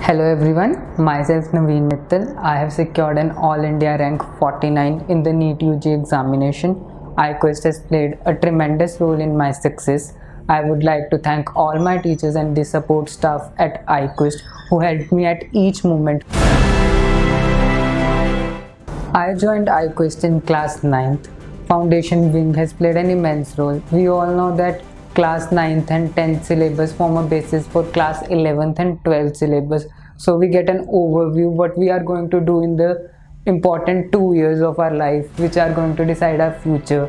Hello everyone, myself Naveen Mittal. I have secured an All India rank 49 in the NEET UG examination. iQuest has played a tremendous role in my success. I would like to thank all my teachers and the support staff at iQuest who helped me at each moment. I joined iQuest in class 9th. Foundation Wing has played an immense role. We all know that class 9th and 10th syllabus form a basis for class 11th and 12th syllabus. So we get an overview what we are going to do in the important 2 years of our life which are going to decide our future.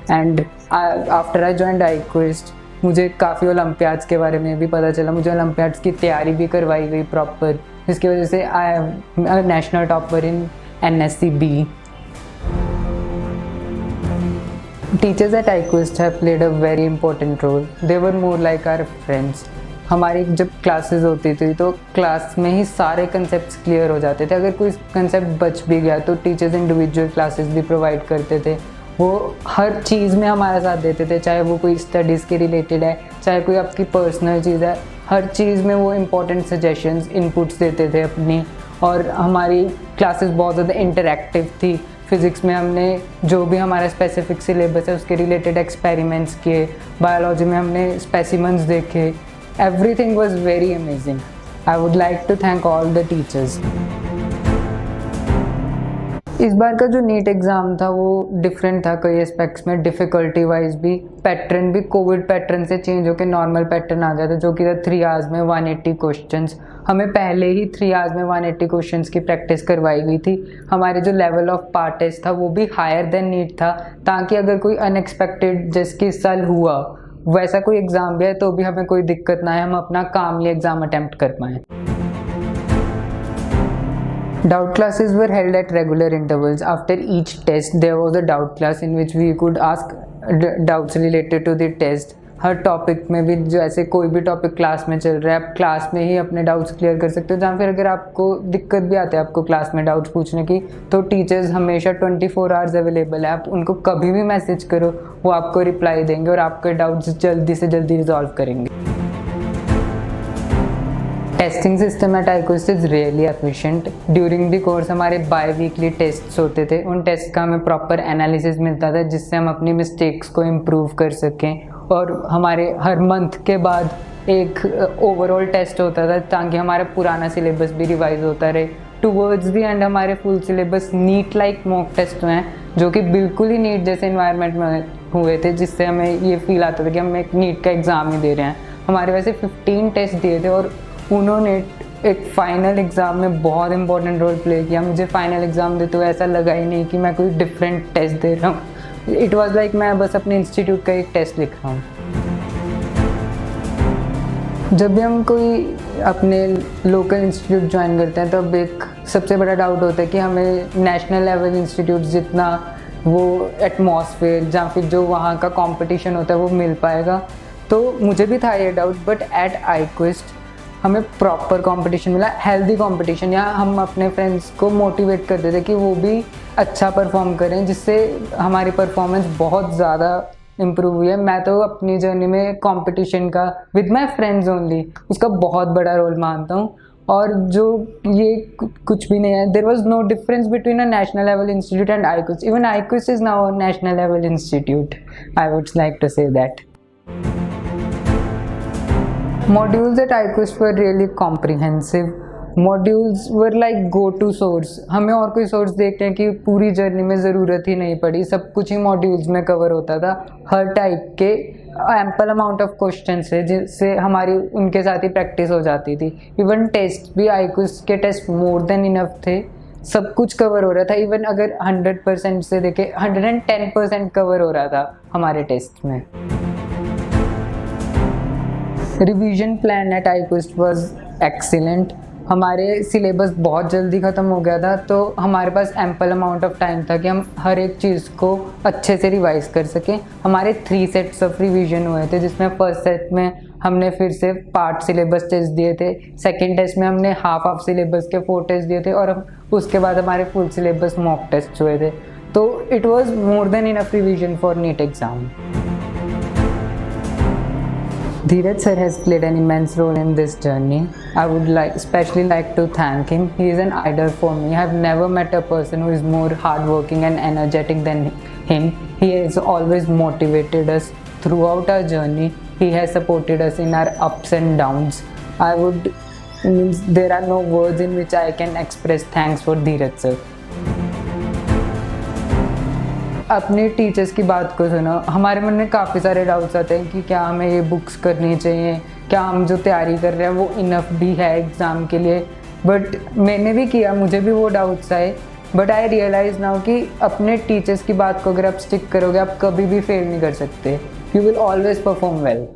And after I joined iQuest, मुझे काफ़ी Olympiads के बारे में भी पता चला. मुझे Olympiads की तैयारी भी करवाई गई प्रॉपर, जिसकी वजह से I am national topper in NSCB. Teachers at iQuest have played a very important role. They were more like our friends. हमारी जब क्लासेस होती थी तो क्लास में ही सारे कंसेप्ट्स क्लियर हो जाते थे. अगर कोई कंसेप्ट बच भी गया तो टीचर्स इंडिविजुअल क्लासेस भी प्रोवाइड करते थे. वो हर चीज़ में हमारा साथ देते थे, चाहे वो कोई स्टडीज़ के रिलेटेड है, चाहे कोई आपकी पर्सनल चीज़ है. हर चीज़ में वो इम्पोर्टेंट सजेशंस इनपुट्स देते थे अपनी. और हमारी क्लासेस बहुत ज़्यादा इंटरैक्टिव थी. फिज़िक्स में हमने जो भी हमारा स्पेसिफिक सिलेबस है उसके रिलेटेड एक्सपेरिमेंट्स किए. बायोलॉजी में हमने स्पेसिमेंट्स देखे. Everything was very amazing. I would like to thank all the teachers. इस बार का जो नीट एग्ज़ाम था वो डिफरेंट था कई एस्पेक्ट्स में. डिफ़िकल्टी वाइज भी, पैटर्न भी कोविड पैटर्न से चेंज होकर नॉर्मल पैटर्न आ गया था, जो कि था 3 आवर्स में 180 क्वेश्चंस. हमें पहले ही 3 आवर्स में 180 क्वेश्चंस की प्रैक्टिस करवाई गई थी. हमारे जो लेवल ऑफ पार्ट टेस्ट था वो भी हायर देन नीट था, ताकि अगर कोई अनएक्सपेक्टेड जैसे इस साल हुआ वैसा कोई एग्ज़ाम भी है तो भी हमें कोई दिक्कत ना है, हम अपना कामली एग्ज़ाम अटैम्प्ट कर पाएँ. Doubt classes were held at regular intervals. After each test, there was a doubt class in which we could ask doubts related to the test. Her topic में भी, जैसे कोई भी टॉपिक क्लास में चल रहा है, आप क्लास में ही अपने डाउट्स क्लियर कर सकते हो. जहाँ फिर अगर आपको दिक्कत भी आती है आपको क्लास में डाउट्स पूछने की, तो टीचर्स हमेशा 24 आवर्स अवेलेबल है. आप उनको कभी भी मैसेज करो, वो आपको रिप्लाई देंगे और आपके डाउट्स जल्दी से जल्दी रिजॉल्व करेंगे. Testing system eight iQuest is really efficient. During the course हमारे बाई वीकली टेस्ट्स होते थे. उन टेस्ट का हमें प्रॉपर एनालिसिस मिलता था जिससे हम अपनी मिस्टेक्स को इम्प्रूव कर सकें. और हमारे हर मंथ के बाद एक ओवरऑल टेस्ट होता था ताकि हमारा पुराना सिलेबस भी रिवाइज होता रहे. टूवर्ड्स दी एंड हमारे full syllabus NEET like mock test हुए हैं, जो कि बिल्कुल ही नीट जैसे इन्वायरमेंट में हुए थे, जिससे हमें ये फील आता था कि हम एक नीट का एग्ज़ाम ही दे रहे हैं. हमारे वैसे 15 टेस्ट दिए थे और उन्होंने एक फ़ाइनल एग्ज़ाम में बहुत इंपॉर्टेंट रोल प्ले किया. मुझे फ़ाइनल एग्ज़ाम देते हुए ऐसा लगा ही नहीं कि मैं कोई डिफरेंट टेस्ट दे रहा हूँ. इट वाज लाइक मैं बस अपने इंस्टीट्यूट का एक टेस्ट लिख रहा हूँ. जब भी हम कोई अपने लोकल इंस्टीट्यूट ज्वाइन करते हैं तब एक सबसे बड़ा डाउट होता है कि हमें नेशनल लेवल इंस्टीट्यूट जितना वो एटमॉस्फेयर या फिर जो वहाँ का कंपटीशन होता है वो मिल पाएगा. तो मुझे भी था ये डाउट, बट एट iQuest हमें प्रॉपर कंपटीशन मिला, हेल्दी कंपटीशन. या हम अपने फ्रेंड्स को मोटिवेट करते थे कि वो भी अच्छा परफॉर्म करें, जिससे हमारी परफॉर्मेंस बहुत ज़्यादा इम्प्रूव हुई है. मैं तो अपनी जर्नी में कंपटीशन का विद माय फ्रेंड्स ओनली उसका बहुत बड़ा रोल मानता हूँ. और जो ये कुछ भी नहीं है, there was no difference between a national level institute and iQuest. Even iQuest is now a national level institute. I would like to say that. Modules at iQuest were really comprehensive. Modules were like go-to source. हमें और कोई source देखते हैं कि पूरी journey में ज़रूरत ही नहीं पड़ी, सब कुछ ही मॉड्यूल्स में कवर होता था. हर टाइप के एम्पल अमाउंट ऑफ क्वेश्चन है जिससे हमारी उनके साथ ही प्रैक्टिस हो जाती थी. इवन टेस्ट भी iQuest के टेस्ट मोर देन इनफ थे. सब कुछ कवर हो रहा था. इवन अगर 100% से देखें 110% कवर हो रहा था हमारे टेस्ट में. Revision plan at iQuest was excellent. हमारे सिलेबस बहुत जल्दी ख़त्म हो गया था, तो हमारे पास एम्पल अमाउंट ऑफ टाइम था कि हम हर एक चीज़ को अच्छे से रिवाइज़ कर सकें. हमारे 3 सेट्स ऑफ रिवीजन हुए थे, जिसमें फर्स्ट सेट में हमने फिर से पार्ट सिलेबस टेस्ट दिए थे. सेकेंड टेस्ट में हमने हाफ ऑफ सिलेबस के 4 टेस्ट दिए थे और उसके बाद हमारे फुल सिलेबस मॉक टेस्ट हुए थे. तो it was more than enough revision for NEET exam. Dheeraj sir has played an immense role in this journey. I would especially like to thank him. He is an idol for me. I have never met a person who is more hardworking and energetic than him. He has always motivated us throughout our journey. He has supported us in our ups and downs. There are no words in which I can express thanks for Dheeraj sir. अपने teachers की बात को सुनो, हमारे मन में काफ़ी सारे डाउट्स आते हैं कि क्या हमें ये बुक्स करनी चाहिए, क्या हम जो तैयारी कर रहे हैं वो इनफ भी है एग्ज़ाम के लिए। बट मैंने भी किया, मुझे भी वो डाउट्स आए, बट आई रियलाइज़ नाउ कि अपने टीचर्स की बात को अगर आप स्टिक करोगे आप कभी भी फेल नहीं कर सकते। You will always perform well.